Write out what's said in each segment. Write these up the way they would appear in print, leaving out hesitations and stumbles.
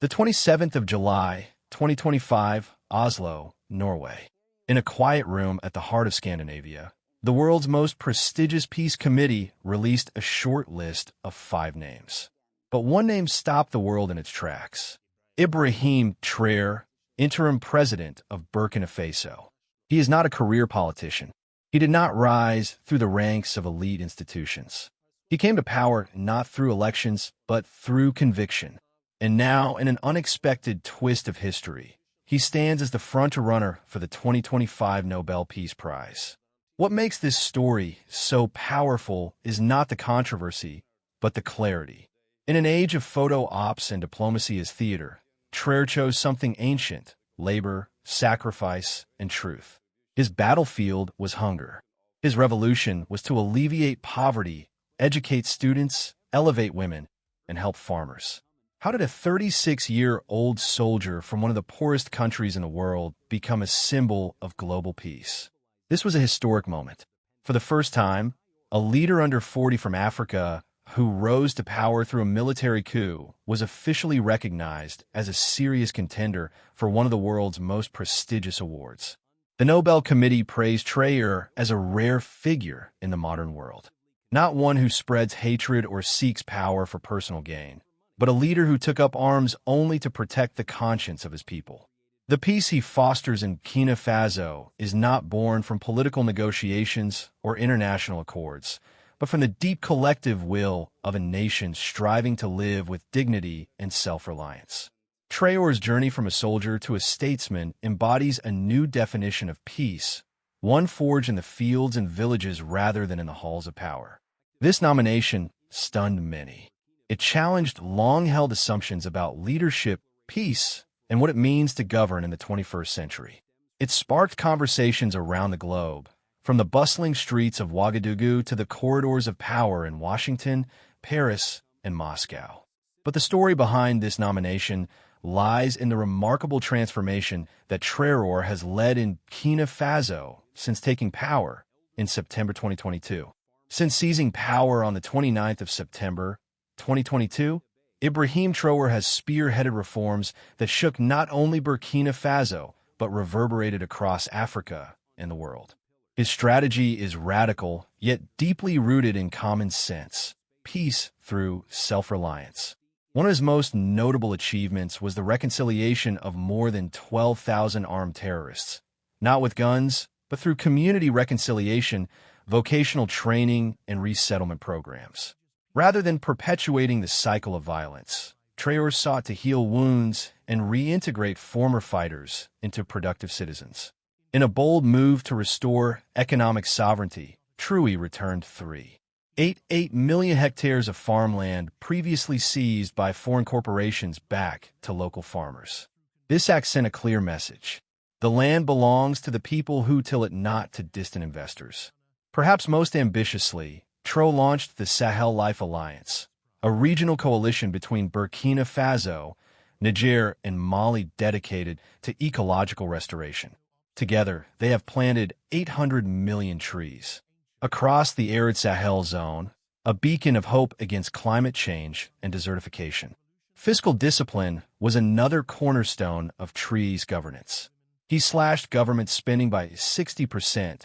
The 27th of July, 2025, Oslo, Norway. In a quiet room at the heart of Scandinavia, the world's most prestigious peace committee released a short list of 5 names. But one name stopped the world in its tracks. Ibrahim Traoré, interim president of Burkina Faso. He is not a career politician. He did not rise through the ranks of elite institutions. He came to power not through elections, but through conviction. And now, in an unexpected twist of history, he stands as the front-runner for the 2025 Nobel Peace Prize. What makes this story so powerful is not the controversy, but the clarity. In an age of photo ops and diplomacy as theater, Traoré chose something ancient: labor, sacrifice, and truth. His battlefield was hunger. His revolution was to alleviate poverty, educate students, elevate women, and help farmers. How did a 36-year-old soldier from one of the poorest countries in the world become a symbol of global peace? This was a historic moment. For the first time, a leader under 40 from Africa who rose to power through a military coup was officially recognized as a serious contender for one of the world's most prestigious awards. The Nobel Committee praised Traoré as a rare figure in the modern world, not one who spreads hatred or seeks power for personal gain, but a leader who took up arms only to protect the conscience of his people. The peace he fosters in Burkina Faso is not born from political negotiations or international accords, but from the deep collective will of a nation striving to live with dignity and self-reliance. Traoré's journey from a soldier to a statesman embodies a new definition of peace, one forged in the fields and villages rather than in the halls of power. This nomination stunned many. It challenged long-held assumptions about leadership, peace, and what it means to govern in the 21st century. It sparked conversations around the globe, from the bustling streets of Ouagadougou to the corridors of power in Washington, Paris, and Moscow. But the story behind this nomination lies in the remarkable transformation that Traoré has led in Burkina Faso since taking power in September 2022. Since seizing power on the 29th of September 2022, Ibrahim Traor has spearheaded reforms that shook not only Burkina Faso, but reverberated across Africa and the world. His strategy is radical, yet deeply rooted in common sense: peace through self-reliance. One of his most notable achievements was the reconciliation of more than 12,000 armed terrorists, not with guns, but through community reconciliation, vocational training, and resettlement programs. Rather than perpetuating the cycle of violence, Traoré sought to heal wounds and reintegrate former fighters into productive citizens. In a bold move to restore economic sovereignty, Traoré returned 3.88 million hectares of farmland previously seized by foreign corporations back to local farmers. This act sent a clear message: the land belongs to the people who till it, not to distant investors. Perhaps most ambitiously, Traoré launched the Sahel Life Alliance, a regional coalition between Burkina Faso, Niger, and Mali dedicated to ecological restoration. Together, they have planted 800 million trees across the arid Sahel zone, a beacon of hope against climate change and desertification. Fiscal discipline was another cornerstone of Traoré's governance. He slashed government spending by 60%,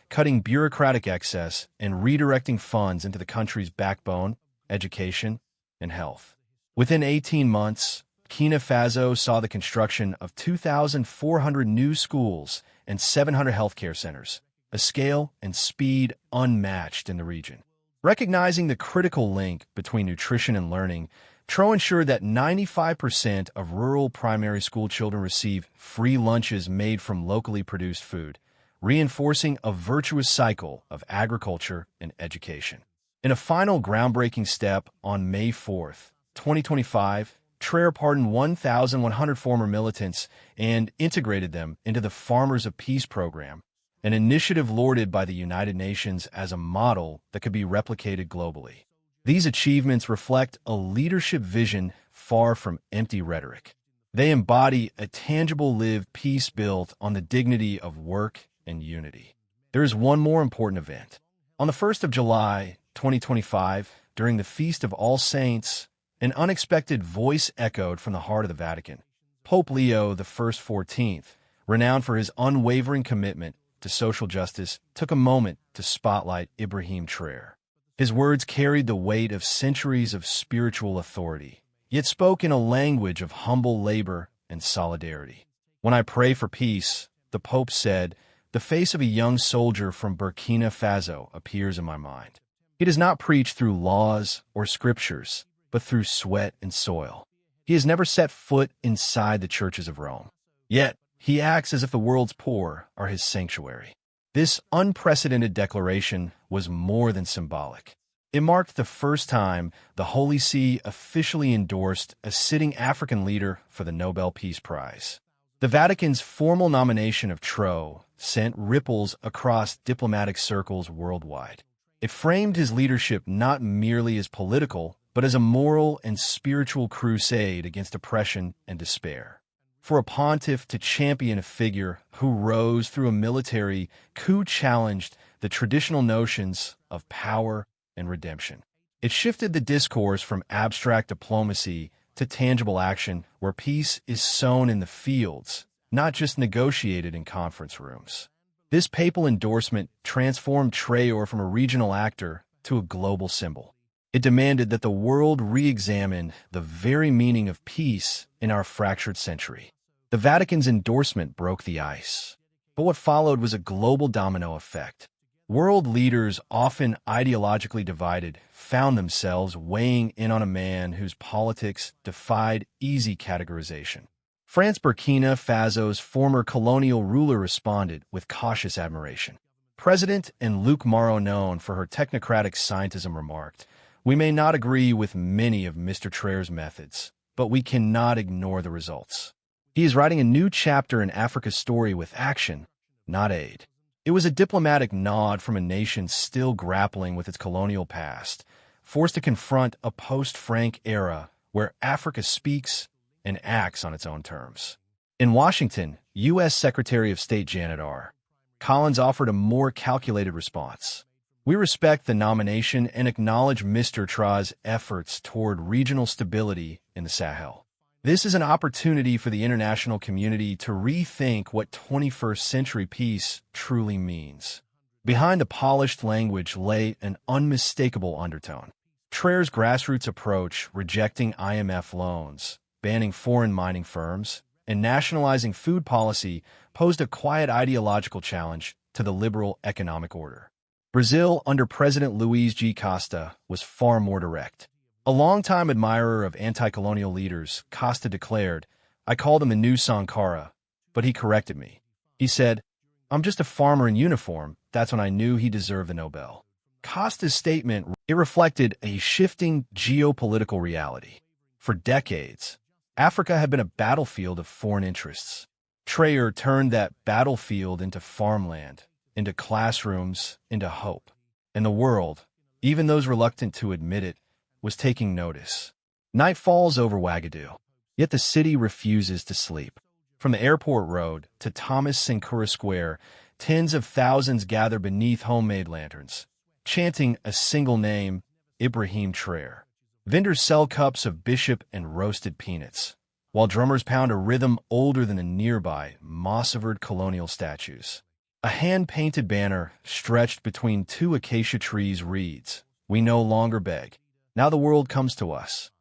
cutting bureaucratic excess and redirecting funds into the country's backbone, education, and health. Within 18 months, Burkina Faso saw the construction of 2,400 new schools and 700 healthcare centers, a scale and speed unmatched in the region. Recognizing the critical link between nutrition and learning, Traoré ensured that 95% of rural primary school children receive free lunches made from locally produced food, reinforcing a virtuous cycle of agriculture and education. In a final groundbreaking step on May 4, 2025, Traoré pardoned 1,100 former militants and integrated them into the Farmers of Peace program, an initiative lauded by the United Nations as a model that could be replicated globally. These achievements reflect a leadership vision far from empty rhetoric. They embody a tangible lived peace built on the dignity of work and unity. There is one more important event. On the 1st of July, 2025, during the Feast of All Saints An unexpected voice echoed from the heart of the Vatican. Pope Leo XIV, renowned for his unwavering commitment to social justice, took a moment to spotlight Ibrahim Traor. His words carried the weight of centuries of spiritual authority, yet spoke in a language of humble labor and solidarity. "When I pray for peace," the Pope said, "the face of a young soldier from Burkina Faso appears in my mind. He does not preach through laws or scriptures, but through sweat and soil. He has never set foot inside the churches of Rome. Yet, he acts as if the world's poor are his sanctuary." This unprecedented declaration was more than symbolic. It marked the first time the Holy See officially endorsed a sitting African leader for the Nobel Peace Prize. The Vatican's formal nomination of Traoré sent ripples across diplomatic circles worldwide. It framed his leadership not merely as political, but as a moral and spiritual crusade against oppression and despair. For a pontiff to champion a figure who rose through a military coup challenged the traditional notions of power and redemption. It shifted the discourse from abstract diplomacy to tangible action, where peace is sown in the fields, not just negotiated in conference rooms. This papal endorsement transformed Traor from a regional actor to a global symbol. It demanded that the world re-examine the very meaning of peace in our fractured century. The Vatican's endorsement broke the ice. But what followed was a global domino effect. World leaders, often ideologically divided, found themselves weighing in on a man whose politics defied easy categorization. Burkina Faso's former colonial ruler responded with cautious admiration. President Luc Maro, known for her technocratic scientism, remarked, "We may not agree with many of Mr. Traor's methods, but we cannot ignore the results. He is writing a new chapter in Africa's story with action, not aid." It was a diplomatic nod from a nation still grappling with its colonial past, forced to confront a post-Frank era where Africa speaks and acts on its own terms. In Washington, U.S. Secretary of State Janet R. Collins offered a more calculated response. "We respect the nomination and acknowledge Mr. Traor's efforts toward regional stability in the Sahel. This is an opportunity for the international community to rethink what 21st century peace truly means." Behind the polished language lay an unmistakable undertone. Traor's grassroots approach, rejecting IMF loans, banning foreign mining firms, and nationalizing food policy, posed a quiet ideological challenge to the liberal economic order. Brazil, under President Luiz G. Costa, was far more direct. A longtime admirer of anti-colonial leaders, Costa declared, "I called him the new Sankara, but he corrected me. He said, 'I'm just a farmer in uniform.' That's when I knew he deserved the Nobel." Costa's statement, it reflected a shifting geopolitical reality. For decades, Africa had been a battlefield of foreign interests. Traor turned that battlefield into farmland, into classrooms, into hope. And the world, even those reluctant to admit it, was taking notice. Night falls over Ouagadougou, yet the city refuses to sleep. From the airport road to Thomas Sankara Square, tens of thousands gather beneath homemade lanterns, chanting a single name, Ibrahim Traor. Vendors sell cups of bishop and roasted peanuts, while drummers pound a rhythm older than the nearby moss-covered colonial statues. A hand-painted banner stretched between two acacia trees reads, "We no longer beg. Now the world comes to us."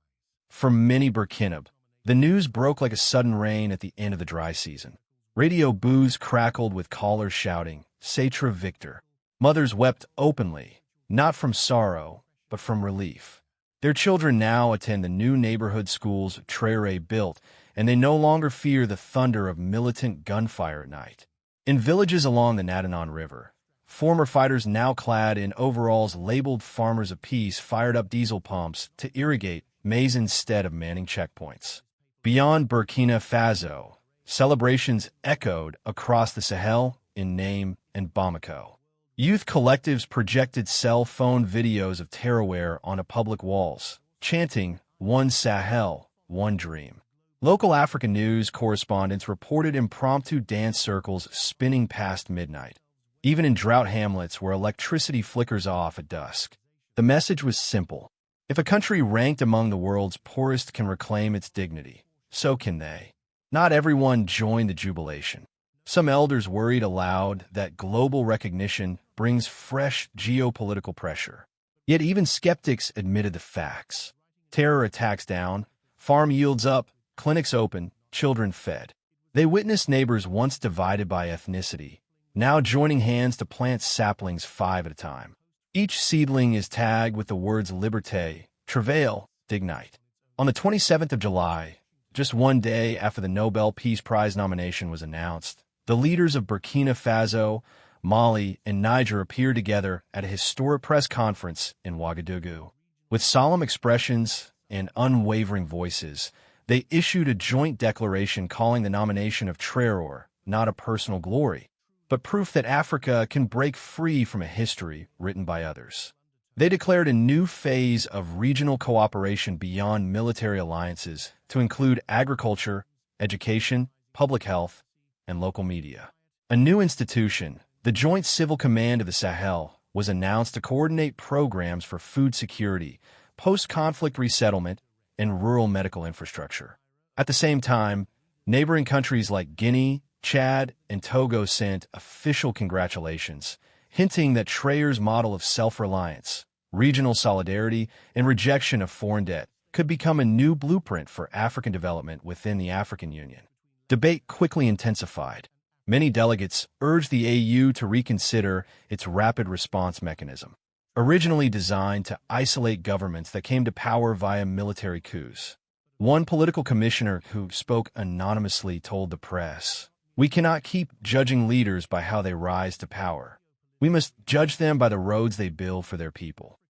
For many Burkinab, the news broke like a sudden rain at the end of the dry season. Radio booths crackled with callers shouting, "Sacre Victor." Mothers wept openly, not from sorrow, but from relief. Their children now attend the new neighborhood schools Traoré built, and they no longer fear the thunder of militant gunfire at night. In villages along the Nadanon River, former fighters now clad in overalls labeled Farmers of Peace fired up diesel pumps to irrigate maize instead of manning checkpoints. Beyond Burkina Faso, celebrations echoed across the Sahel, in Name and Bamako. Youth collectives projected cell phone videos of Traoré onto public walls, chanting, "One Sahel, one dream." Local African news correspondents reported impromptu dance circles spinning past midnight, even in drought hamlets where electricity flickers off at dusk. The message was simple. If a country ranked among the world's poorest can reclaim its dignity, so can they. Not everyone joined the jubilation. Some elders worried aloud that global recognition brings fresh geopolitical pressure. Yet even skeptics admitted the facts. Terror attacks down, farm yields up, clinics open, children fed. They witnessed neighbors once divided by ethnicity, now joining hands to plant saplings 5 at a time. Each seedling is tagged with the words Liberté, Travail, Dignite. On the 27th of July, just one day after the Nobel Peace Prize nomination was announced, the leaders of Burkina Faso, Mali, and Niger appeared together at a historic press conference in Ouagadougou. With solemn expressions and unwavering voices, they issued a joint declaration calling the nomination of Traoré not a personal glory, but proof that Africa can break free from a history written by others. They declared a new phase of regional cooperation beyond military alliances to include agriculture, education, public health, and local media. A new institution, the Joint Civil Command of the Sahel, was announced to coordinate programs for food security, post-conflict resettlement, and rural medical infrastructure. At the same time, neighboring countries like Guinea, Chad, and Togo sent official congratulations, hinting that Traoré's model of self-reliance, regional solidarity, and rejection of foreign debt could become a new blueprint for African development within the African Union. Debate quickly intensified. Many delegates urged the AU to reconsider its rapid response mechanism, originally designed to isolate governments that came to power via military coups. One political commissioner who spoke anonymously told the press, "We cannot keep judging leaders by how they rise to power. We must judge them by the roads they build for their people."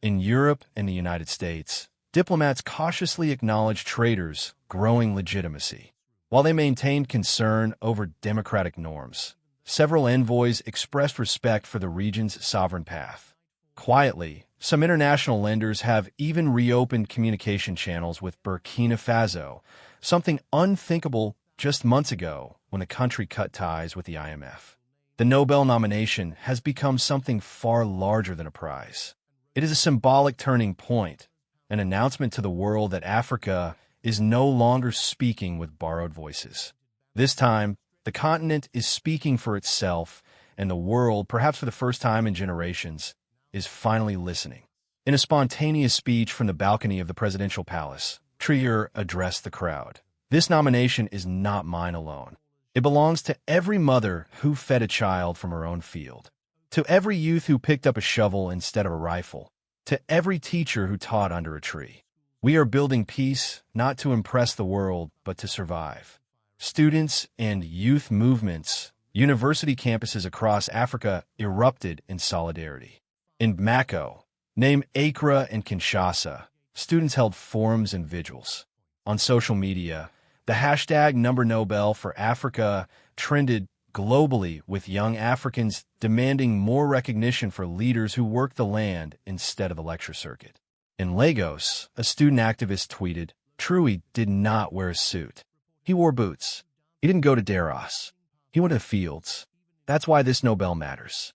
In Europe and the United States, diplomats cautiously acknowledged traitors' growing legitimacy. While they maintained concern over democratic norms, several envoys expressed respect for the region's sovereign path. Quietly, some international lenders have even reopened communication channels with Burkina Faso, something unthinkable just months ago when the country cut ties with the IMF. The Nobel nomination has become something far larger than a prize. It is a symbolic turning point, an announcement to the world that Africa is no longer speaking with borrowed voices. This time, the continent is speaking for itself, and the world, perhaps for the first time in generations, is finally listening. In a spontaneous speech from the balcony of the presidential palace, Traoré addressed the crowd. "This nomination is not mine alone. It belongs to every mother who fed a child from her own field, to every youth who picked up a shovel instead of a rifle, to every teacher who taught under a tree. We are building peace not to impress the world, but to survive." Students and youth movements, university campuses across Africa erupted in solidarity. In Bamako, named Accra and Kinshasa, students held forums and vigils. On social media, the hashtag #Nobel for Africa trended globally, with young Africans demanding more recognition for leaders who worked the land instead of the lecture circuit. In Lagos, a student activist tweeted, "Traoré did not wear a suit. He wore boots. He didn't go to Daros. He went to the fields. That's why this Nobel matters."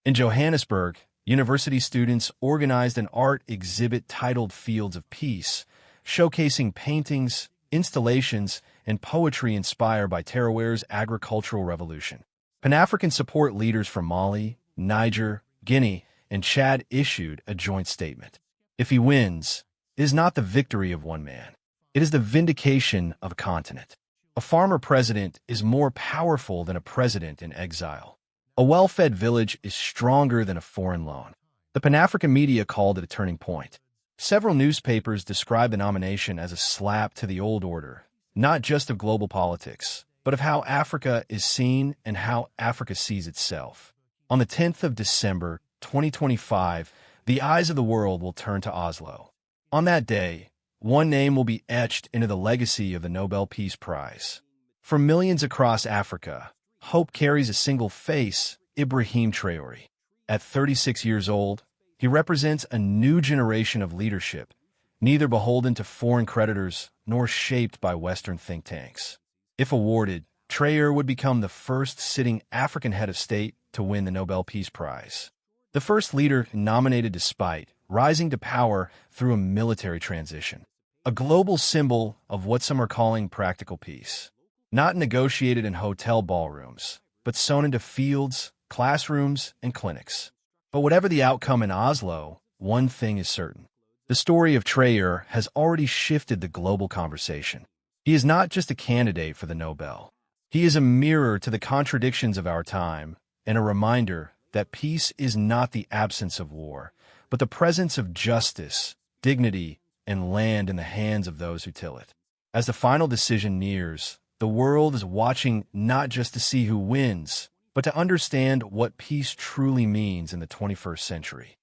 In Johannesburg, university students organized an art exhibit titled Fields of Peace, showcasing paintings, installations, and poetry inspired by Traoré's agricultural revolution. Pan-African support leaders from Mali, Niger, Guinea, and Chad issued a joint statement. If he wins, it is not the victory of one man. It is the vindication of a continent. A farmer president is more powerful than a president in exile. A well-fed village is stronger than a foreign loan. The Pan-African media called it a turning point. Several newspapers described the nomination as a slap to the old order, not just of global politics, but of how Africa is seen and how Africa sees itself. On the 10th of December, 2025, the eyes of the world will turn to Oslo. On that day, one name will be etched into the legacy of the Nobel Peace Prize. For millions across Africa, hope carries a single face, Ibrahim Traoré. At 36 years old, he represents a new generation of leadership, neither beholden to foreign creditors nor shaped by Western think tanks. If awarded, Traoré would become the first sitting African head of state to win the Nobel Peace Prize. The first leader nominated despite rising to power through a military transition. A global symbol of what some are calling practical peace. Not negotiated in hotel ballrooms, but sown into fields, classrooms, and clinics. But whatever the outcome in Oslo, one thing is certain. The story of Traoré has already shifted the global conversation. He is not just a candidate for the Nobel. He is a mirror to the contradictions of our time and a reminder that peace is not the absence of war, but the presence of justice, dignity, and land in the hands of those who till it. As the final decision nears, the world is watching not just to see who wins, but to understand what peace truly means in the 21st century.